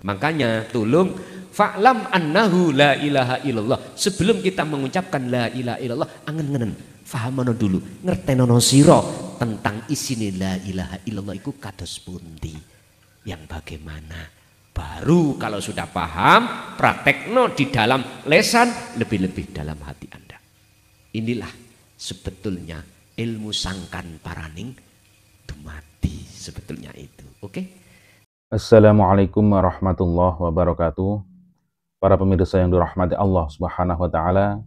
Makanya tolong fa'lam annahu la ilaha illallah. Sebelum kita mengucapkan la ilaha illallah, angen-ngenen fahamono dulu, ngertenono sira tentang isine la ilaha illallah iku kados pundi, yang bagaimana. Baru kalau sudah paham, praktekno di dalam lesan, lebih-lebih dalam hati Anda. Inilah sebetulnya ilmu sangkan paraning dumadi, sebetulnya itu. Oke? Assalamualaikum warahmatullahi wabarakatuh. Para pemirsa yang dirahmati Allah Subhanahu wa taala,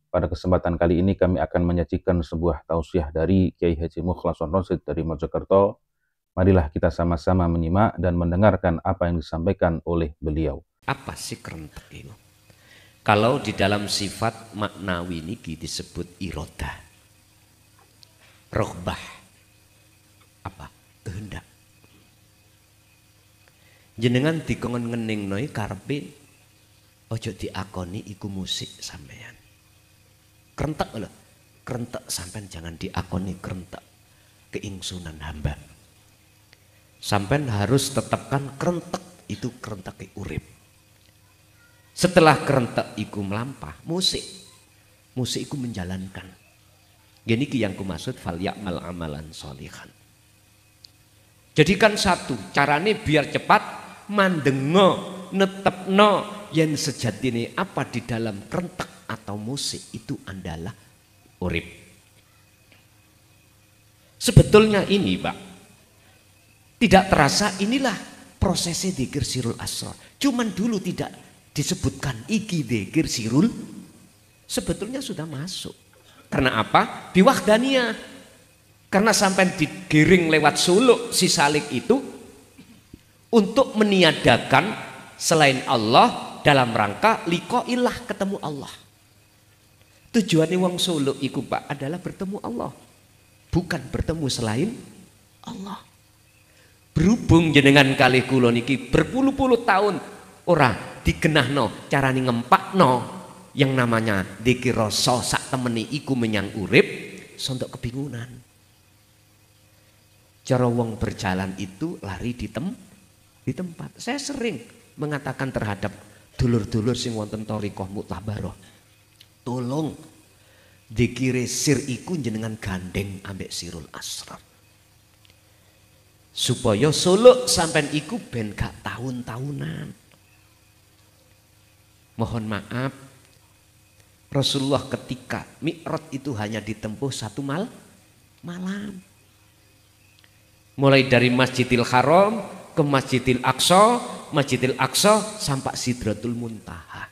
pada kesempatan kali ini kami akan menyajikan sebuah tausiah dari Kiai Haji Mukhlason Rosyid dari Mojokerto. Marilah kita sama-sama menyimak dan mendengarkan apa yang disampaikan oleh beliau. Apa sih kerentek itu? Kalau di dalam sifat maknawi ini disebut irodah, rohbah, apa? Kehendak. Jenengan dikongkon ngening noi karpe ojo diakoni iku musik sampean. Kerentek loh, kerentek sampean jangan diakoni kerentek keingsunan hamba. Sampean harus tetapkan kerentek itu kerentek urip. Setelah kerentek iku melampah, musik iku menjalankan. Gini ki yang ku maksud fal ya'mal amalan sholihan. Jadikan satu carane biar cepat mandengo netepno yen sejatine apa di dalam kerentek atau musik itu adalah urip. Sebetulnya ini Pak, tidak terasa inilah prosesnya dzikir sirul asrar. Cuman dulu tidak disebutkan iki dzikir sirul, sebetulnya sudah masuk. Karena apa? Biwahdaniyah. Karena sampai digiring lewat suluk si salik itu untuk meniadakan selain Allah dalam rangka liqaillah, ketemu Allah. Tujuannya wong suluk iku Pak adalah bertemu Allah, bukan bertemu selain Allah. Berhubung jenengan kalih kula niki berpuluh-puluh tahun ora digenahno carane ngempakno yang namanya dzikir rasa sak temeni iku menyang urip, sontok kebingungan. Cara wong berjalan itu lari di tempat. Saya sering mengatakan terhadap dulur-dulur sing wonten thariqah mutabaroh, tolong dzikir sir iku jenengan gandeng ambek sirul asrar. Supaya suluk sampean iku ben gak tahun-tahunan. Mohon maaf, Rasulullah ketika Mi'raj itu hanya ditempuh satu malam. Mulai dari Masjidil Haram ke Masjidil Aqsa sampai Sidratul Muntaha.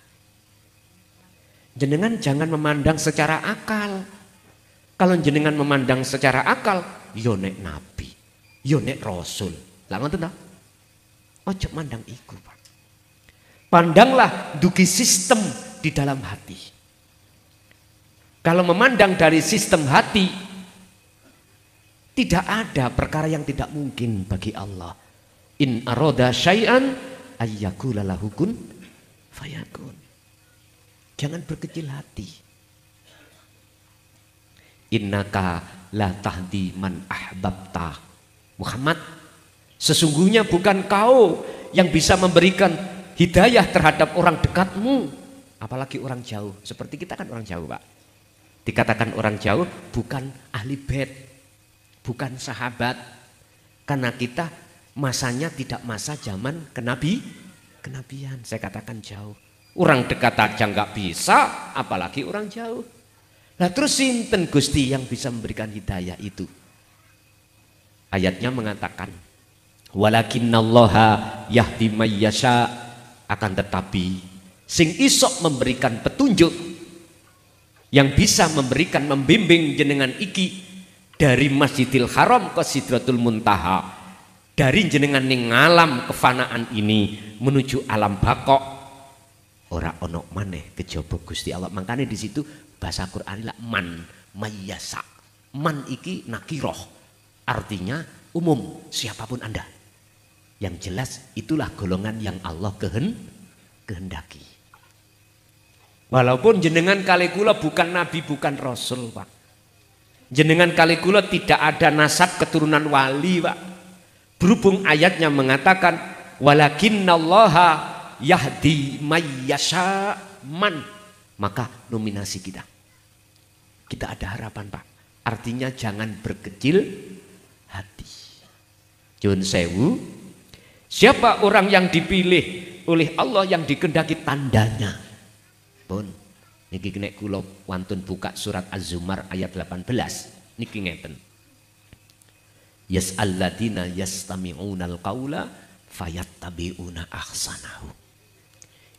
Jenengan jangan memandang secara akal. Kalau jenengan memandang secara akal, yo nek nabi, yo nek rasul. Lah ngoten ta? Ojo mandang iku, Pak. Pandanglah dugi sistem di dalam hati. Kalau memandang dari sistem hati, tidak ada perkara yang tidak mungkin bagi Allah. In aroda syai'an ayyakula lahu kun fayakun. Jangan berkecil hati. Innaka la tahdi man ahbabta. Muhammad, sesungguhnya bukan kau yang bisa memberikan hidayah terhadap orang dekatmu, apalagi orang jauh. Seperti kita kan orang jauh, Pak. Dikatakan orang jauh bukan ahli bait, bukan sahabat, karena kita masanya tidak masa zaman kenabian. Saya katakan jauh. Orang dekat aja nggak bisa, apalagi orang jauh. Nah terus sinten Gusti yang bisa memberikan hidayah itu? Ayatnya mengatakan, walakinnallaha yahdi may yasha, akan tetapi sing isok memberikan petunjuk, yang bisa memberikan membimbing jenengan iki dari Masjidil Haram ke Sidratul Muntaha, dari jenengan ning alam kefanaan ini menuju alam bakok, ora ono maneh kejaba Gusti Allah. Makanya di situ bahasa Quran lah man mayyasa. Man iki nakiroh, artinya umum, siapapun Anda. Yang jelas itulah golongan yang Allah kehendaki. Walaupun jenengan kali kula bukan nabi, bukan rasul, Pak. Jenengan kali kula tidak ada nasab keturunan wali, Pak. Berhubung ayatnya mengatakan Walakinnallaha yahdi mayyasha man. Maka nominasi kita ada harapan Pak. Artinya jangan berkecil hati. Jun sewu, siapa orang yang dipilih oleh Allah yang dikehendaki tandanya? Pun niki nek kula wantun buka surat Az-Zumar ayat 18 niki ngeten. Yas'alladina yastami'unal qaula fayattabi'una ahsanahu.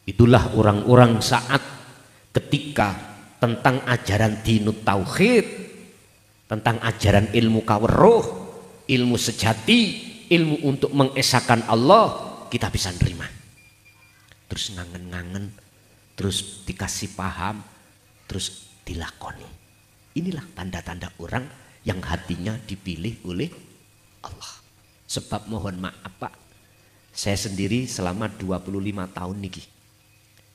Itulah orang-orang saat ketika tentang ajaran dinut tauhid, tentang ajaran ilmu kaweruh, ilmu sejati, ilmu untuk mengesahkan Allah, kita bisa nerima. Terus ngangen-ngangen, terus dikasih paham, terus dilakoni. Inilah tanda-tanda orang yang hatinya dipilih oleh Allah. Sebab mohon maaf Pak, saya sendiri selama 25 tahun niki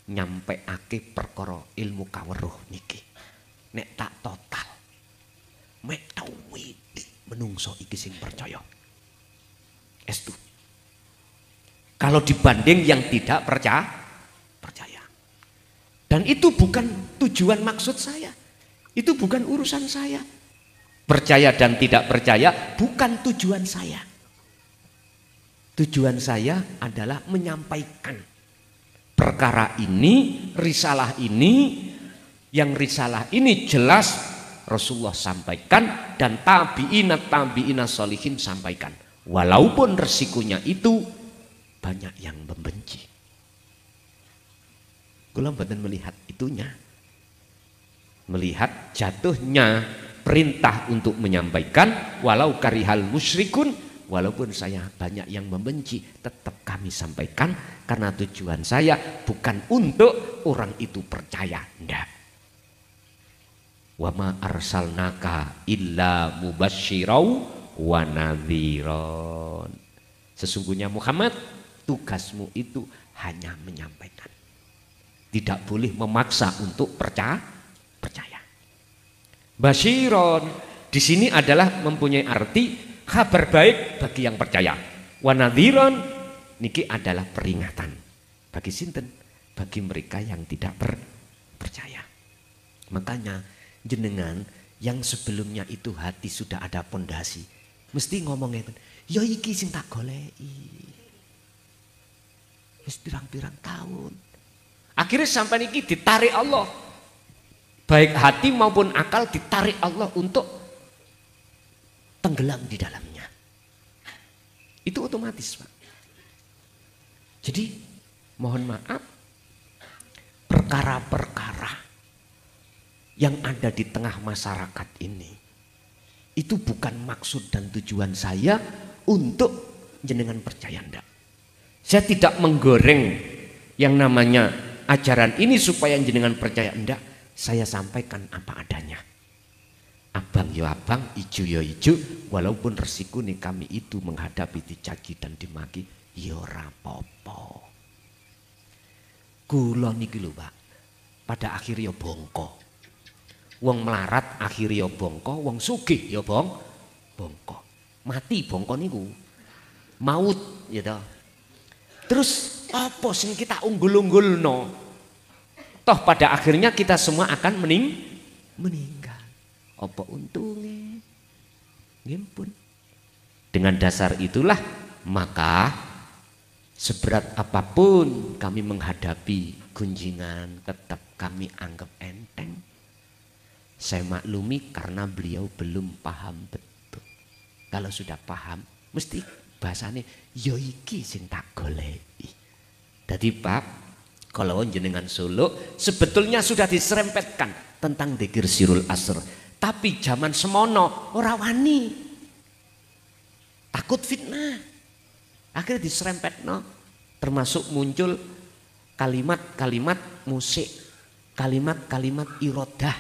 nyampe ake perkara ilmu kaweruh niki. Nek tak total, mek tauhid menungso iki sing percaya. Estu. Kalau dibanding yang tidak percaya. Dan itu bukan tujuan maksud saya. Itu bukan urusan saya. Percaya dan tidak percaya bukan tujuan saya. Tujuan saya adalah menyampaikan perkara ini, risalah ini, yang risalah ini jelas Rasulullah sampaikan dan tabi'ina sholihin sampaikan. Walaupun resikonya itu banyak yang membenci. Kula mboten melihat itunya. Melihat jatuhnya perintah untuk menyampaikan walau karihal musyrikun, walaupun saya banyak yang membenci, tetap kami sampaikan karena tujuan saya bukan untuk orang itu percaya, ndak. Wa ma arsalnaka illa mubasyirau wa nadhiron. Sesungguhnya Muhammad, tugasmu itu hanya menyampaikan. Tidak boleh memaksa untuk percaya. Basyiron di sini adalah mempunyai arti kabar baik bagi yang percaya. Wa nadhiron niki adalah peringatan bagi sinten? Bagi mereka yang tidak percaya. Makanya jenengan yang sebelumnya itu hati sudah ada pondasi, mesti ngomongnya, ya iki sing tak goleki. Wis pirang-pirang tahun. Akhirnya sampai niki ditarik Allah. Baik hati maupun akal ditarik Allah untuk tenggelam di dalamnya. Itu otomatis Pak. Jadi mohon maaf, perkara-perkara yang ada di tengah masyarakat ini itu bukan maksud dan tujuan saya untuk jenengan percaya, ndak. Saya tidak menggoreng yang namanya ajaran ini supaya jenengan percaya, ndak. Saya sampaikan apa adanya. Abang ya abang, ijo ya ijo, walaupun resiko nih kami itu menghadapi dicaci dan dimaki, ya ora apa-apa. Kula niki lho Pak, pada akhirnya bongko. Wong melarat akhirnya bongko, wong sugih ya bongko. Mati bongko niku. Maut ya toh. Terus apa sing kita unggul-unggulno? Toh pada akhirnya kita semua akan meninggal. Apa untungnya? Ngimpun. Dengan dasar itulah maka seberat apapun kami menghadapi gunjingan tetap kami anggap enteng. Saya maklumi karena beliau belum paham betul. Kalau sudah paham mesti bahasanya yo iki sing tak goleki. Dadi Pak, kalau jenengan Solo sebetulnya sudah diserempetkan tentang dzikir sirul asr, tapi zaman semono ora wani, takut fitnah, akhirnya diserempetno, termasuk muncul kalimat-kalimat musik, kalimat-kalimat irodah.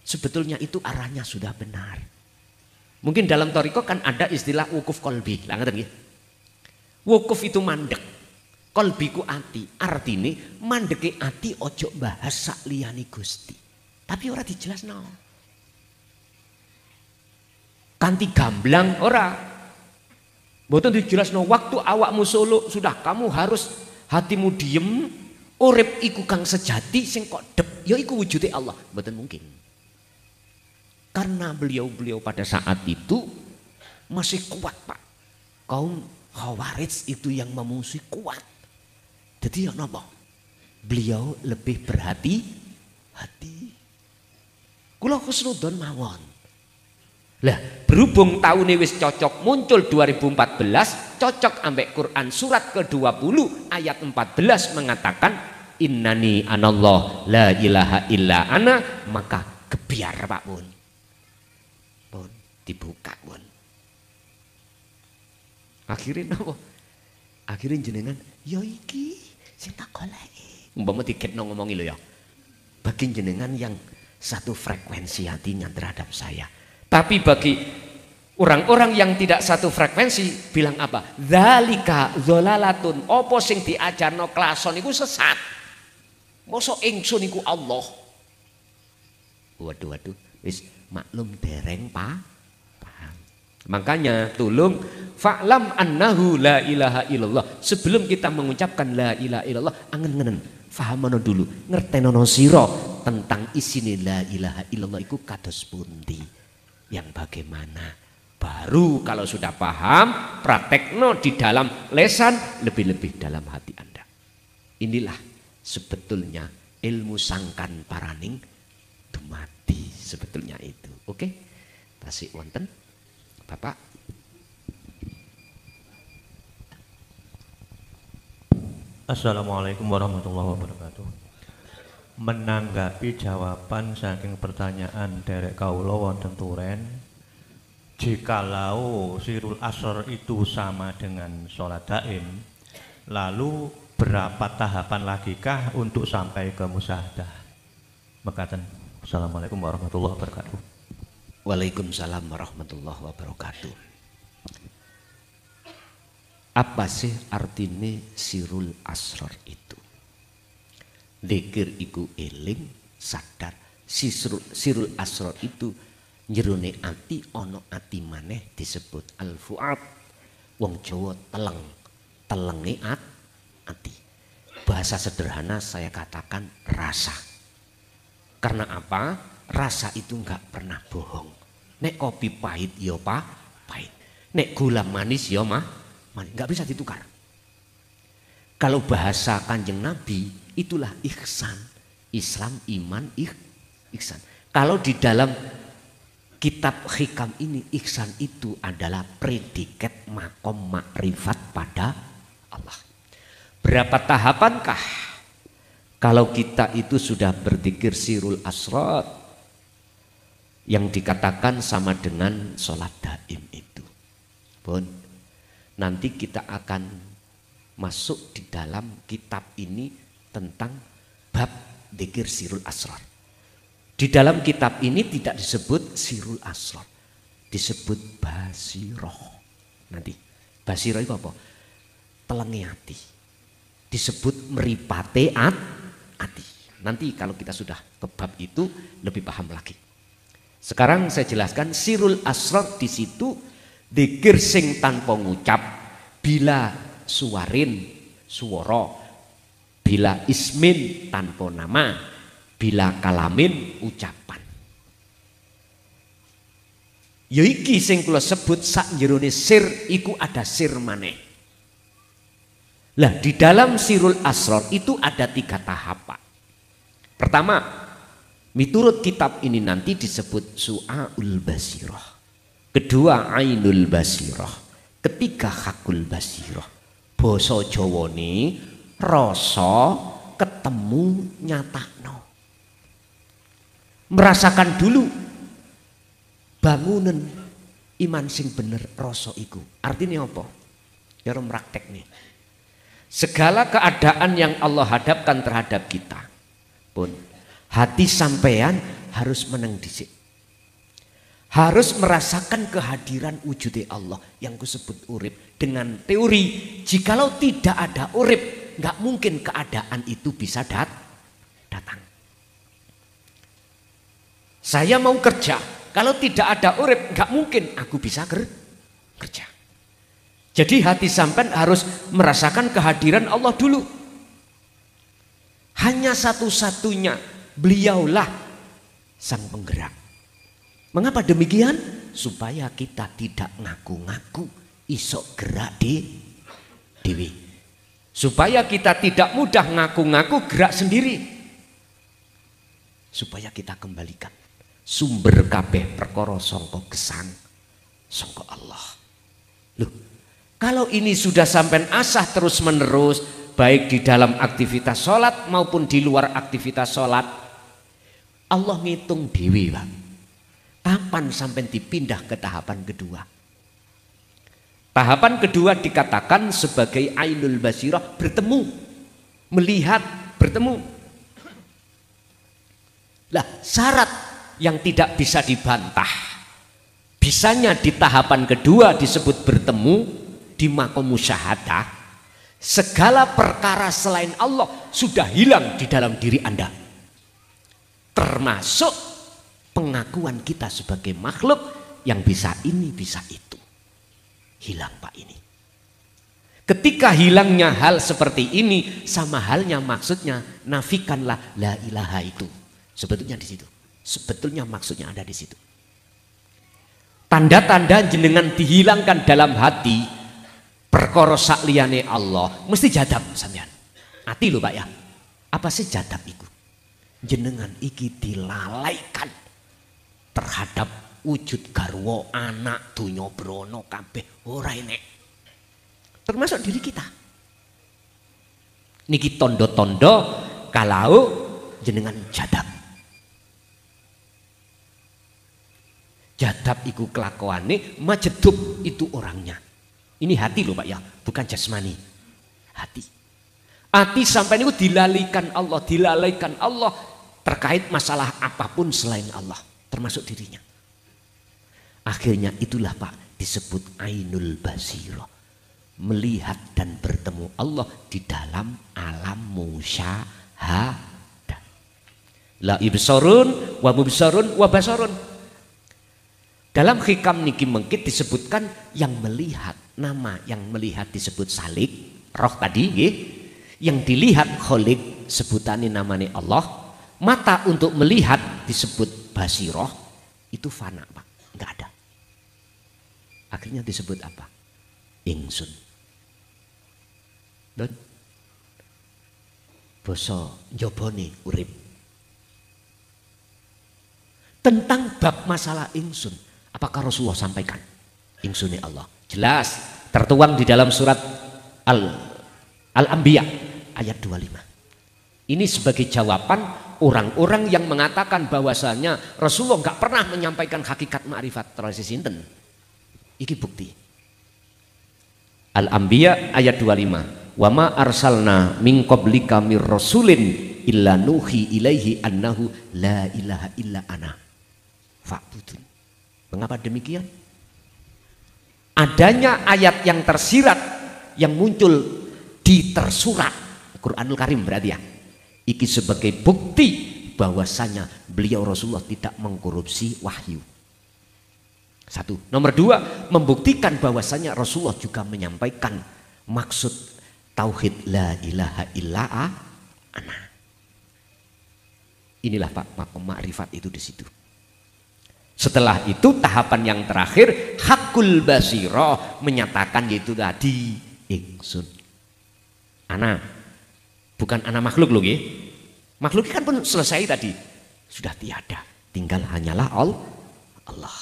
Sebetulnya itu arahnya sudah benar. Mungkin dalam thariqah kan ada istilah wukuf kolbi, lah ngerti nggih? Wukuf itu mandek. Kolbiku ati, artine mandeke ati ojo bahas sak liyane Gusti. Tapi ora dijelasno. Kanthi gamblang ora. Mboten dijelasno waktu awakmu suluk sudah kamu harus hatimu diem, urip iku kang sejati sing kok dep ya iku wujude Allah. Mboten mungkin. Karena beliau-beliau pada saat itu masih kuat, Pak. Kaum Khawarij itu yang memusuhi kuat. Jadi ya napa? Beliau lebih berhati-hati. Kula husnudzon mawon. Lah, berhubung tahun wis cocok muncul 2014, cocok ambek Quran surat ke-20 ayat 14 mengatakan innani anallah la ilaha illa ana, maka gebiar Pak Pun. Pun dibuka Pun. Akhirnya napa? Akhirnya jenengan ya iki sing tak goleki. Umpama diketno ngomongi lho ya. Bagi jenengan yang satu frekuensi hatinya terhadap saya. Tapi bagi orang-orang yang tidak satu frekuensi bilang apa? Dzalika dzalalatun, apa sing diajarno klason iku sesat. Mosok ingsun iku Allah. Waduh, wis maklum dereng paham. Makanya tolong fa'lam annahu la ilaha illallah. Sebelum kita mengucapkan la ilaha illallah, angen-angen fahamano dulu, ngertenono sira tentang isine la ilaha illallah iku kados pundi, yang bagaimana. Baru kalau sudah paham, praktekno di dalam lesan, lebih-lebih dalam hati Anda. Inilah sebetulnya ilmu sangkan paraning dumadi, sebetulnya itu. Oke? Tasik wonten Bapak. Assalamualaikum warahmatullahi wabarakatuh. Menanggapi jawaban saking pertanyaan derek kawula wonten turen, jikalau sirul asr itu sama dengan sholat daim, lalu berapa tahapan lagikah untuk sampai ke musyahadah? Mekaten. Assalamualaikum warahmatullahi wabarakatuh. Waalaikumsalam warahmatullahi wabarakatuh. Apa sih artinya sirul asrar itu? Dzikir iku eling sadar. Sirul asrar itu jerone ati ono ati maneh disebut al-fuad. Wong Jawa telenge ati. Bahasa sederhana saya katakan rasa. Karena apa? Rasa itu enggak pernah bohong. Nek kopi pahit ya pahit. Nek gula manis ya manis. Enggak bisa ditukar. Kalau bahasa Kanjeng Nabi itulah ihsan. Islam, iman, ihsan. Kalau di dalam kitab hikam ini ihsan itu adalah predikat makom makrifat pada Allah. Berapa tahapankah kalau kita itu sudah berzikir sirul asrar yang dikatakan sama dengan sholat daim itu? Pun nanti kita akan masuk di dalam kitab ini tentang bab dzikir sirul asrar. Di dalam kitab ini tidak disebut sirul asrar, disebut basiroh. Nanti basiroh itu apa? Telenge hati. Disebut meripate hati. Nanti kalau kita sudah ke bab itu lebih paham lagi. Sekarang saya jelaskan sirul asrar di situ dzikir sing tanpa ngucap, bila suwarin suwara, bila ismin tanpa nama, bila kalamin ucapan. Ya iki sing kula sebut sak jerone sir iku ada sir maneh. Lah di dalam sirul asrar itu ada 3 tahapan. Pertama, miturut kitab ini nanti disebut su'aul basirah. Kedua, ainul basirah. Ketiga, hakul basirah. Basa Jawane rasa ketemu nyatakno. Merasakan dulu bangunan iman sing bener rasa iku. Artinya apa? Ya praktek nih. Segala keadaan yang Allah hadapkan terhadap kita pun hati sampean harus meneng dhisik. Harus merasakan kehadiran wujudnya Allah yang kusebut urip. Dengan teori jikalau tidak ada urip, nggak mungkin keadaan itu bisa datang. Saya mau kerja, kalau tidak ada urip nggak mungkin aku bisa kerja. Jadi hati sampean harus merasakan kehadiran Allah dulu. Hanya satu-satunya beliaulah sang penggerak. Mengapa demikian? Supaya kita tidak ngaku-ngaku isok gerak dewi. Supaya kita tidak mudah ngaku-ngaku gerak sendiri. Supaya kita kembalikan sumber kabeh perkara sangka gesang sangka Allah. Loh, kalau ini sudah sampai asah terus menerus, baik di dalam aktivitas sholat maupun di luar aktivitas sholat, Allah ngitung dewi, Pak. Kapan sampai dipindah ke tahapan kedua? Tahapan kedua dikatakan sebagai ainul basirah, bertemu, melihat, bertemu. Lah, syarat yang tidak bisa dibantah, bisanya di tahapan kedua disebut bertemu di maqam musyahadah, segala perkara selain Allah sudah hilang di dalam diri Anda, termasuk pengakuan kita sebagai makhluk yang bisa ini bisa itu. Hilang, Pak, ini. Ketika hilangnya hal seperti ini, sama halnya maksudnya nafikanlah la ilaha itu. Sebetulnya di situ. Sebetulnya maksudnya ada di situ. Tanda-tanda jenengan dihilangkan dalam hati perkara sak liyane Allah mesti jadab sampean. Hati lho, Pak, ya. Apa sih jadab iku? Jenengan iki dilalaikan terhadap wujud garwa, anak, donya brana kabeh ora enek. Termasuk diri kita. Niki tondo-tondo kalau jenengan jadab. Jadab iku kelakuane, majedub itu orangnya. Ini hati loh, Pak, ya, bukan jasmani. Hati. Hati sampai itu dilalaikan Allah terkait masalah apapun selain Allah, termasuk dirinya. Akhirnya itulah, Pak, disebut ainul basirah, melihat dan bertemu Allah di dalam alam musyahadah. La ibsarun wa mubsarun wa basarun. Dalam hikam niki mengkit disebutkan yang melihat, nama yang melihat disebut salik, roh tadi nggih. Yang dilihat kholik, sebutannya namanya Allah. Mata untuk melihat disebut basiroh, itu fana, Pak, nggak ada. Akhirnya disebut apa? Ingsun. Dan basa njabane urip. Tentang bab masalah ingsun, apakah Rasulullah sampaikan? Ingsunnya Allah. Jelas tertuang di dalam surat Al-Anbiya ayat 25. Ini sebagai jawaban orang-orang yang mengatakan bahwasanya Rasulullah nggak pernah menyampaikan hakikat ma'rifat terus sinten. Iki bukti. Al-Anbiya ayat 25. Wa ma arsalna min qablika mir rasulin illa nuhi ilaihi annahu la ilaha illa ana fa'budun. Mengapa demikian? Adanya ayat yang tersirat yang muncul di tersurat Quranul Karim berarti ya. Iki sebagai bukti bahwasanya beliau Rasulullah tidak mengkorupsi wahyu. Satu. Nomor dua, membuktikan bahwasanya Rasulullah juga menyampaikan maksud tauhid la ilaha illa ana. Inilah, Pak, makom ma'rifat itu di situ. Setelah itu tahapan yang terakhir hakul basirah, menyatakan yaitu tadi ingsun. Ana, bukan ana makhluk loh, nggih. Makhluk kan pun selesai tadi, sudah tiada, tinggal hanyalah Allah.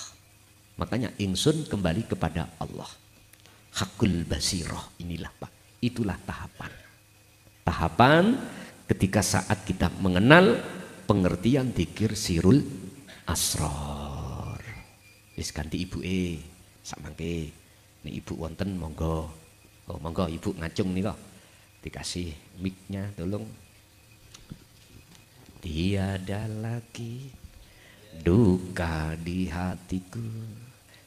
Makanya ingsun kembali kepada Allah. Hakul basirah, inilah, Pak, itulah tahapan. Tahapan ketika saat kita mengenal pengertian dzikir sirul asrar. Wis ganti ibu sak mangke. Nek ibu wonten monggo. Oh, monggo ibu ngacung nih kok. Dikasih mic-nya tolong. Tiada lagi duka di hatiku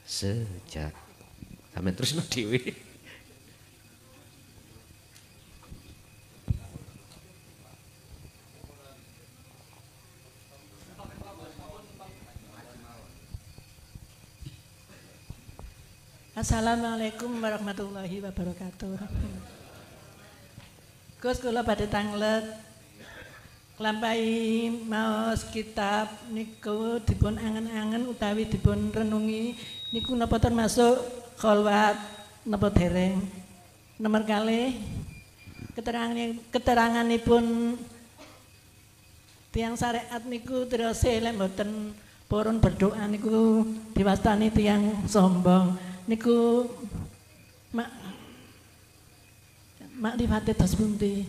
sejak sampai terus no dewe. Assalamualaikum warahmatullahi wabarakatuh. Gus kula badhe tanglet nglampahi maos kitab niku dipun angen-angen utawi dipun renungi niku napa termasuk kholwat napa dereng. Nomor kalih keteranganipun tiyang syariat niku terose lek mboten purun berdoa niku diwastani tiyang sombong niku makrifate dos pundi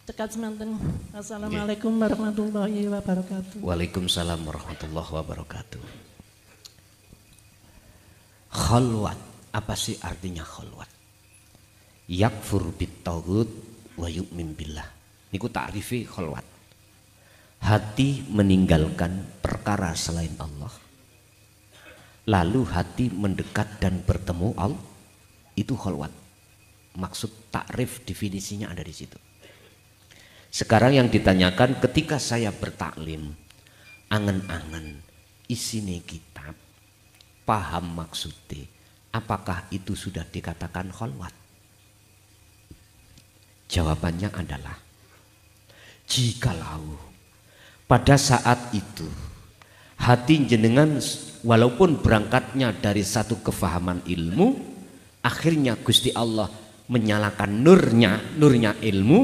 cekat semanten. Assalamualaikum warahmatullahi wabarakatuh. Waalaikumsalam warahmatullahi wabarakatuh. Khalwat, apa sih artinya khalwat? Yakfur bit-taghut wa yu'min billah. Niku ta'rifi khalwat. Hati meninggalkan perkara selain Allah. Lalu hati mendekat dan bertemu Allah. Itu khalwat. Maksud takrif definisinya ada di situ. Sekarang yang ditanyakan ketika saya bertaklim, angen-angen isine kitab, paham maksudnya, apakah itu sudah dikatakan khalwat? Jawabannya adalah jikalau pada saat itu hati jenengan walaupun berangkatnya dari satu kefahaman ilmu, akhirnya Gusti Allah menyalakan nurnya ilmu,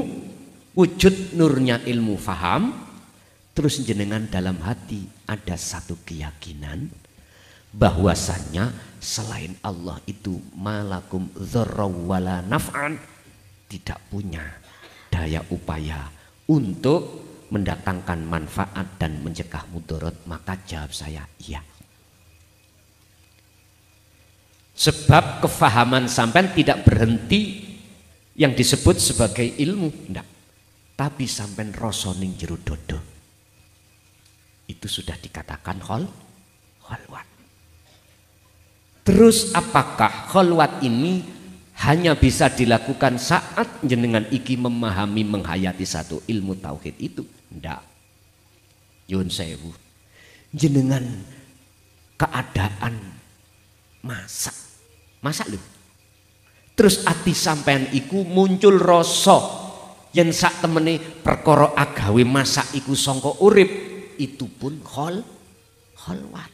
wujud nurnya ilmu faham, terus jenengan dalam hati ada satu keyakinan bahwasannya selain Allah itu malakum dzarraw wala naf'an, tidak punya daya upaya untuk mendatangkan manfaat dan mencegah mudarat, maka jawab saya iya. Sebab kefahaman sampean tidak berhenti yang disebut sebagai ilmu, enggak. Tapi sampean rasa ning jero dodo. Itu sudah dikatakan khalwat. Terus apakah khalwat ini hanya bisa dilakukan saat jenengan iki memahami menghayati satu ilmu tauhid itu? Enggak. Yun sewu. Jenengan keadaan masak lho. Terus ati sampean iku muncul rasa yen sak temene perkara agawe masak iku sangka urip, itu pun khalwat.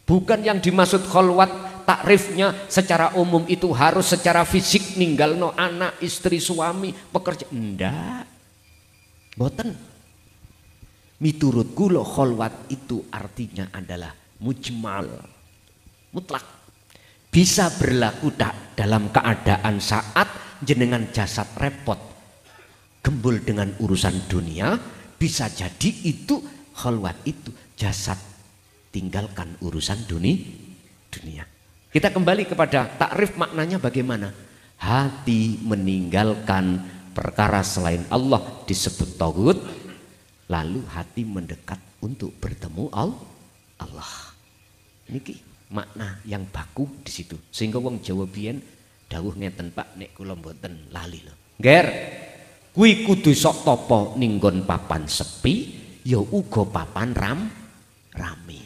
Bukan yang dimaksud khalwat takrifnya secara umum itu harus secara fisik ninggalno anak, istri, suami, pekerja. Enggak. Boten. Miturut kula khalwat itu artinya adalah mujmal, mutlak. Bisa berlaku dalam keadaan saat jenengan jasad repot gembul dengan urusan dunia, bisa jadi itu khalwat itu jasad tinggalkan urusan dunia. Kita kembali kepada takrif maknanya bagaimana? Hati meninggalkan perkara selain Allah disebut taghut, lalu hati mendekat untuk bertemu Allah. Niki makna yang baku di situ. Sehingga wong Jawa biyen dawuh ngeten, Pak, nek kula mboten lali lho. Ngger, kuwi kudu sok topo ning nggon papan sepi, ya uga papan rame.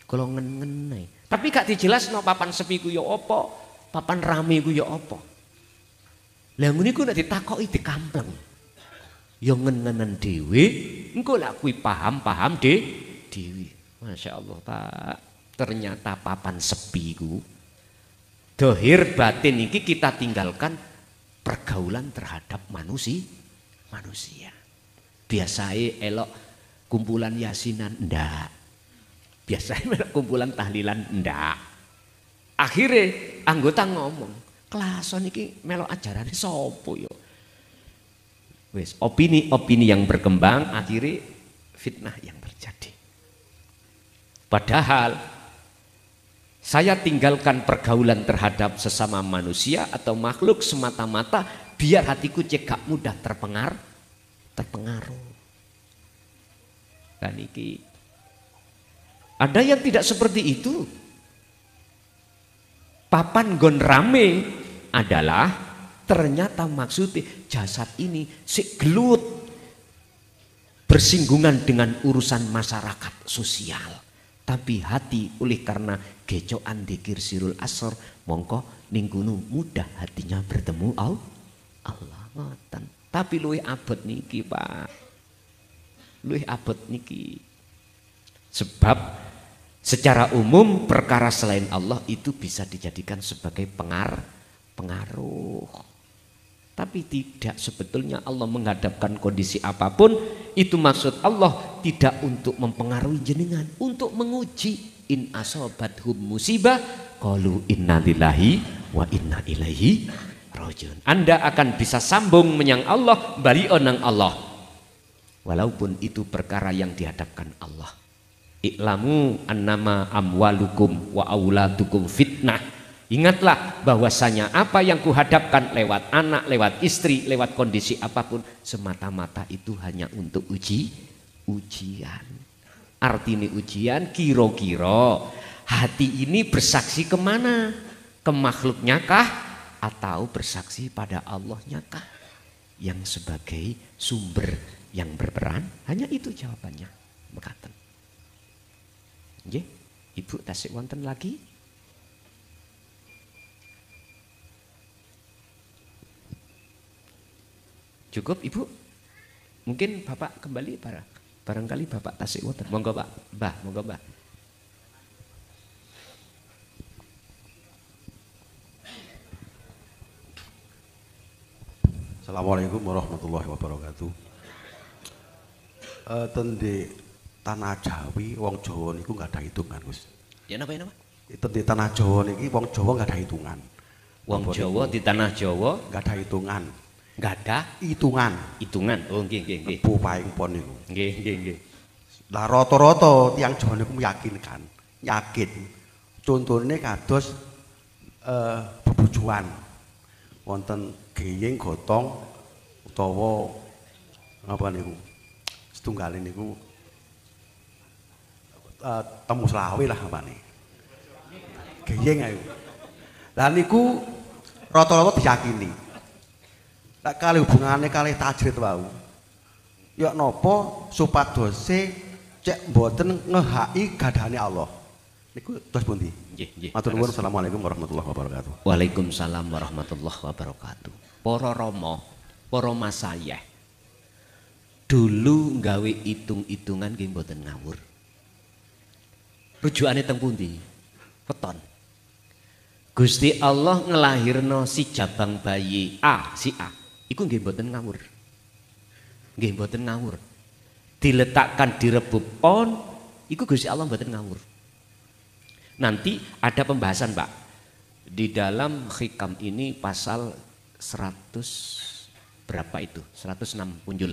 Kula ngen-ngene. Tapi gak dijelasno papan sepi ku ya apa, papan rame ku ya apa. Lah ngene iku nek ditakoki dikampleng. Ya ngen-ngenen dhewe, engko lak kuwi paham dhewe. Masya Allah, Pak. Ternyata papan sepi ku dohir batin iki kita tinggalkan pergaulan terhadap manusia. Biasanya elok kumpulan yasinan ndak. Biasanya kumpulan tahlilan ndak. Akhirnya anggota ngomong, kelason iki melok ajarane sapa yo. Wis opini yang berkembang, akhirnya fitnah yang terjadi. Padahal saya tinggalkan pergaulan terhadap sesama manusia atau makhluk semata-mata biar hatiku cegak mudah terpengaruh. Dan iki ada yang tidak seperti itu. Papan gon rame adalah ternyata maksudnya jasad ini si gelut bersinggungan dengan urusan masyarakat sosial. Tapi hati oleh karena gecokan dzikir sirul asor mongko ning kono mudah hatinya bertemu Allah ngoten. Tapi luwih abot niki, Pak. Luwih abot niki. Sebab secara umum perkara selain Allah itu bisa dijadikan sebagai pengaruh. Tapi tidak, sebetulnya Allah menghadapkan kondisi apapun itu maksud Allah tidak untuk mempengaruhi jenengan, untuk menguji. In asobathum musibah qalu inna lillahi wa inna ilaihi rajiun. Anda akan bisa sambung menyang Allah, bali onang Allah. Walaupun itu perkara yang dihadapkan Allah. I'lamu annama amwalukum wa auladukum fitnah. Ingatlah bahwasanya apa yang kuhadapkan lewat anak, lewat istri, lewat kondisi apapun semata-mata itu hanya untuk ujian. Artinya ujian kira-kira hati ini bersaksi kemana? Ke makhluknya kah? Atau bersaksi pada Allahnya kah? Yang sebagai sumber yang berperan? Hanya itu jawabannya. Mekaten. Nggih, Ibu tasik wonten lagi? Cukup Ibu? Mungkin Bapak kembali barangkali Bapak tasik wonten. Monggo Pak, Mbah, monggo Mbah. Assalamualaikum warahmatullahi wabarakatuh. Tendi tanah Jawi, wong Jawa niku nggak ada hitungan, Gus. Ya napa ya napa? Tendi tanah Jawa niki wong Jawa nggak ada hitungan. Wong Jawa di tanah Jawa nggak ada hitungan. Nggak ada hitungan. Oh nggih. Bu paing pon niku. Nggih. Lah rata-rata tiyang Jawa niku yakin. Contohnya kados bebujuan. Wonten geyeng gotong utawa apa niku? Setunggalin niku temu selawe lah apane. Geyeng ayo. Lah niku rata-rata diyakini. Lah kali hubungane kalih tajrid wau. Ya napa supadose cek mboten ngehaki gadane Allah. Niku terus pundi? Nggih. Matur nuwun. Assalamualaikum warahmatullahi wabarakatuh. Waalaikumsalam warahmatullahi wabarakatuh. Para rama, para masayih. Dulu nggawe hitung-hitungan nggih mboten ngawur. Rujukane teng pundi? Weton. Gusti Allah ngelahirno si jabang bayi si A. Iku nggih mboten ngawur. Nggih mboten ngawur. Diletakkan di rebub pon, iku Gusti Allah mboten ngawur. Nanti ada pembahasan, Pak. Di dalam Hikam ini pasal 100 berapa itu? 106 punjul.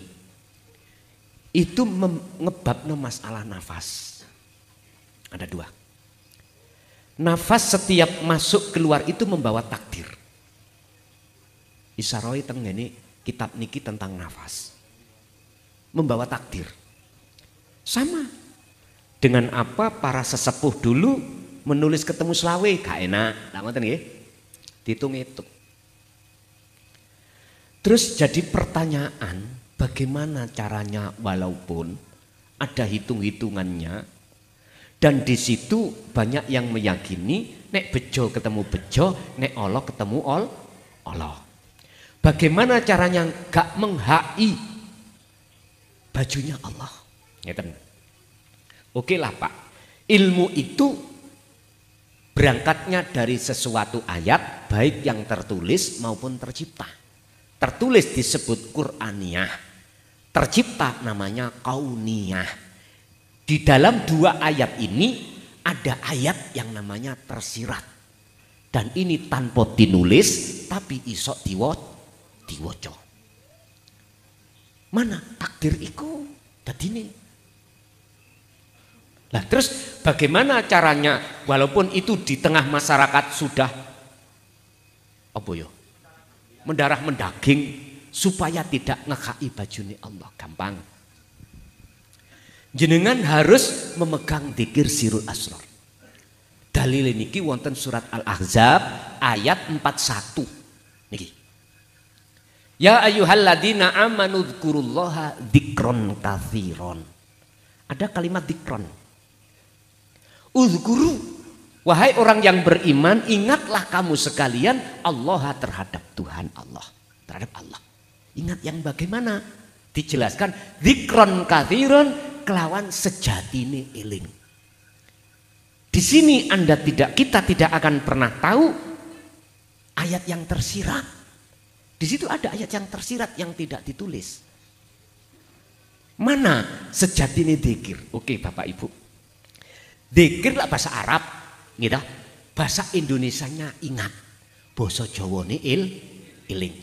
Itu ngebabno masalah nafas. Ada 2. Nafas setiap masuk keluar itu membawa takdir. Isaroi tenggene kitab niki tentang nafas. Membawa takdir. Sama dengan apa para sesepuh dulu menulis ketemu selawe gak enak, tak ngoten nggih. Dihitung-hitung. Terus jadi pertanyaan, bagaimana caranya walaupun ada hitung-hitungannya dan di situ banyak yang meyakini nek bejo ketemu bejo, nek Allah ketemu Allah. Bagaimana caranya gak menghai bajunya Allah? Ngeten. Oke lah Pak, ilmu itu berangkatnya dari sesuatu ayat baik yang tertulis maupun tercipta. Tertulis disebut Qur'aniyah, tercipta namanya kauniyah. Di dalam 2 ayat ini ada ayat yang namanya tersirat. Dan ini tanpa dinulis tapi isok diwoco. Mana takdir iku dadine? Nah terus bagaimana caranya walaupun itu di tengah masyarakat sudah mendarah mendaging supaya tidak ngekai bajune Allah? Gampang. Jenengan harus memegang dzikir sirul asrar. Dalil niki wonten surat Al-Ahzab ayat 41 niki. Ya ayyuhalladzina amanu dzkurullaha dzikron katsiron. Ada kalimat dzikron. Uzkuru, wahai orang yang beriman, ingatlah kamu sekalian Allah terhadap Tuhan Allah, terhadap Allah. Ingat yang bagaimana? Dijelaskan dzikron katsiron kelawan sejatine eling. Di sini kita tidak akan pernah tahu ayat yang tersirat. Di situ ada ayat yang tersirat yang tidak ditulis. Mana sejatine dzikir? Oke, Bapak Ibu. Dzikir lah bahasa Arab, gitu. Bahasa Indonesianya ingat, basa Jawane eling.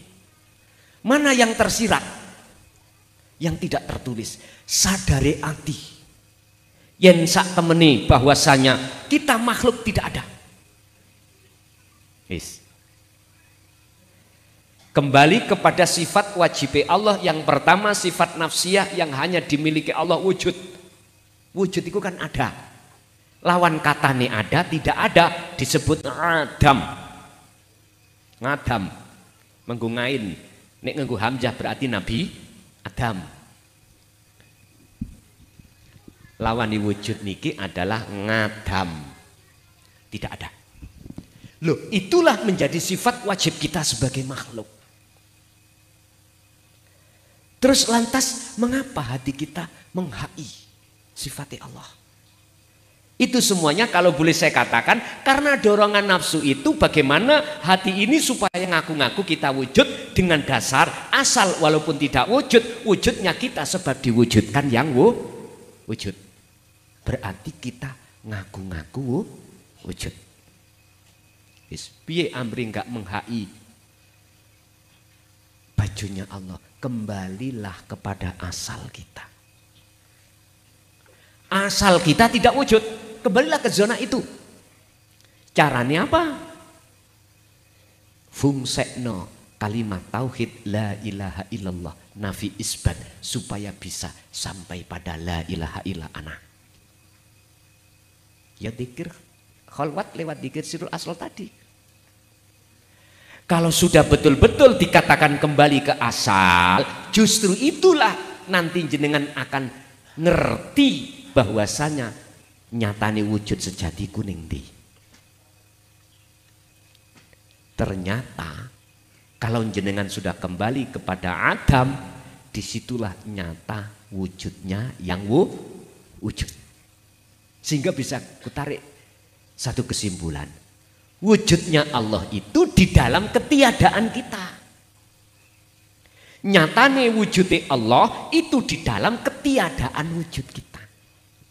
Mana yang tersirat? Yang tidak tertulis, sadare ati. Yen sak temeni bahwasanya kita makhluk tidak ada. Yes. Kembali kepada sifat wajib Allah yang pertama, sifat nafsiyah yang hanya dimiliki Allah, wujud. Wujud itu kan ada. Lawan katane ada, tidak ada, disebut adam. Ngadam. Menggungain. Nek nganggo hamzah berarti Nabi Adam. Lawan wujud niki adalah ngadam. Tidak ada. Loh, itulah menjadi sifat wajib kita sebagai makhluk. Terus lantas mengapa hati kita menghai sifat Allah? Itu semuanya kalau boleh saya katakan karena dorongan nafsu itu bagaimana hati ini supaya ngaku-ngaku kita wujud dengan dasar asal walaupun tidak wujud, wujudnya kita sebab diwujudkan yang wujud. Berarti kita ngaku-ngaku wujud. Piye amri enggak menghai bajunya Allah, kembalilah kepada asal kita. Asal kita tidak wujud, kembalilah ke zona itu. Caranya apa? Fungsekno kalimat tauhid la ilaha illallah nafi isbat supaya bisa sampai pada la ilaha illa ana. Ya dzikir khalwat lewat dzikir sirul asal tadi. Kalau sudah betul-betul dikatakan kembali ke asal, justru itulah nanti jenengan akan ngerti bahwasanya nyatane wujud sejati kuning di. Ternyata kalau jenengan sudah kembali kepada Adam, disitulah nyata wujudnya yang wujud. Sehingga bisa kutarik satu kesimpulan. Wujudnya Allah itu di dalam ketiadaan kita. Nyatane wujudnya Allah itu di dalam ketiadaan wujud kita.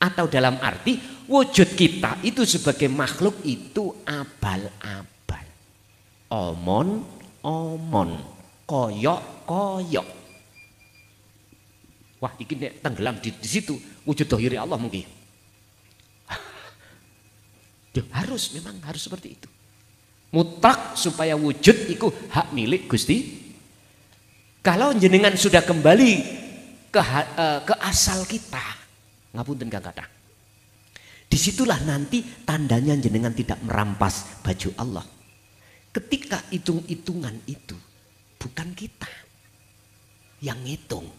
Atau dalam arti wujud kita itu sebagai makhluk itu abal-abal. Omon, koyok. Wah, ini tenggelam di situ wujud dohiri Allah mungkin. Memang harus seperti itu. Mutlak supaya wujud itu hak milik Gusti. Kalau jenengan sudah kembali ke asal kita, ngapunten Kang Kathah. Disitulah nanti tandanya jenengan tidak merampas baju Allah. Ketika hitung-hitungan itu bukan kita yang ngitung.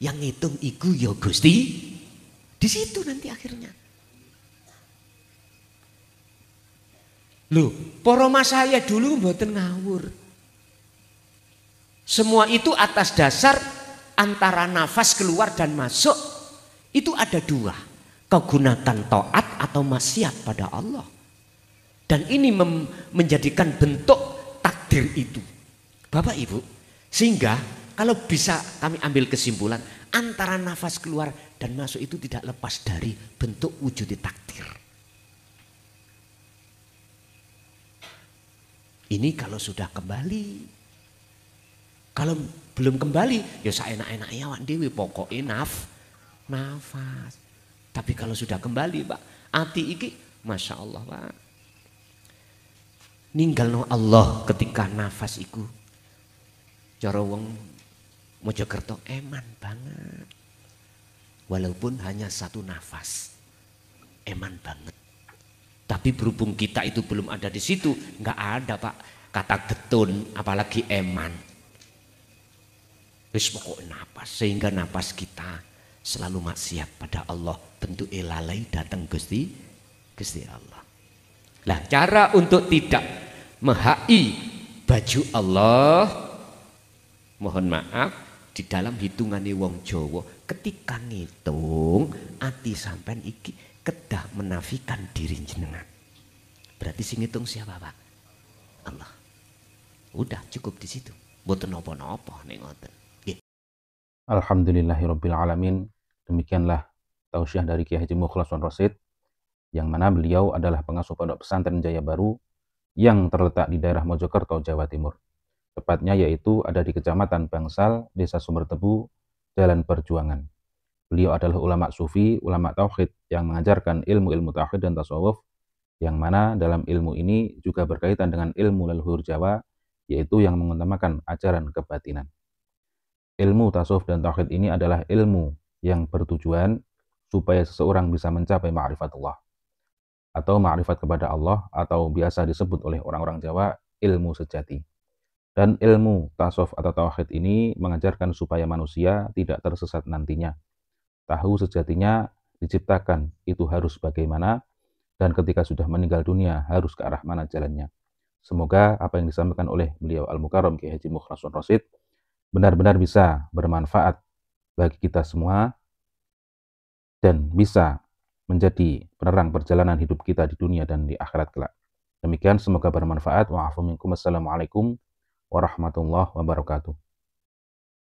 Yang ngitung iku ya Gusti. Di situ nanti akhirnya. Loh, para mas saya dulu mboten ngawur. Semua itu atas dasar antara nafas keluar dan masuk itu ada dua. Kau gunakan taat atau maksiat pada Allah. Dan ini menjadikan bentuk takdir itu. Bapak Ibu, sehingga kalau bisa kami ambil kesimpulan antara nafas keluar dan masuk itu tidak lepas dari bentuk wujud takdir. Ini kalau sudah kembali. Kalau belum kembali, ya saenak-enaknya awak dhewe pokoke nafas. Tapi kalau sudah kembali, Pak, ati iki Masya Allah, Pak. Ninggalno Allah ketika nafas iku. Cara wong Mojokerto eman banget. Walaupun hanya satu nafas. Eman banget. Tapi berhubung kita itu belum ada di situ, nggak ada Pak kata getun, apalagi eman. Wis pokok napas, sehingga napas kita selalu maksiat pada Allah. Bentuk lalai datang Gusti Gusti Allah. Nah, cara untuk tidak menghai baju Allah, mohon maaf, di dalam hitungannya wong Jawa, ketika ngitung ati sampean iki kedah menafikan diri jenengan. Berarti sing ngitung siapa, Pak? Allah. Udah cukup di situ. Mboten napa-napa nek ngoten. Nggih. Alhamdulillahirabbil alamin. Demikianlah tausiah dari Kiai Haji Mukhlason Rosid, yang mana beliau adalah pengasuh Pondok Pesantren Jaya Baru yang terletak di daerah Mojokerto, Jawa Timur. Tepatnya yaitu ada di Kecamatan Bangsal, Desa Sumbertebu, Jalan Perjuangan. Beliau adalah ulama sufi, ulama tauhid yang mengajarkan ilmu-ilmu tauhid dan tasawuf, yang mana dalam ilmu ini juga berkaitan dengan ilmu leluhur Jawa, yaitu yang mengutamakan ajaran kebatinan. Ilmu tasawuf dan tauhid ini adalah ilmu yang bertujuan supaya seseorang bisa mencapai ma'rifatullah, atau ma'rifat kepada Allah, atau biasa disebut oleh orang-orang Jawa ilmu sejati. Dan ilmu tasawuf atau tauhid ini mengajarkan supaya manusia tidak tersesat nantinya. Tahu sejatinya diciptakan itu harus bagaimana, dan ketika sudah meninggal dunia harus ke arah mana jalannya. Semoga apa yang disampaikan oleh beliau Al-Mukarram Kiai Haji Mukhlason Rosid benar-benar bisa bermanfaat bagi kita semua dan bisa menjadi penerang perjalanan hidup kita di dunia dan di akhirat kelak. Demikian, semoga bermanfaat. Wa'afu minkum. Assalamualaikum warahmatullahi wabarakatuh.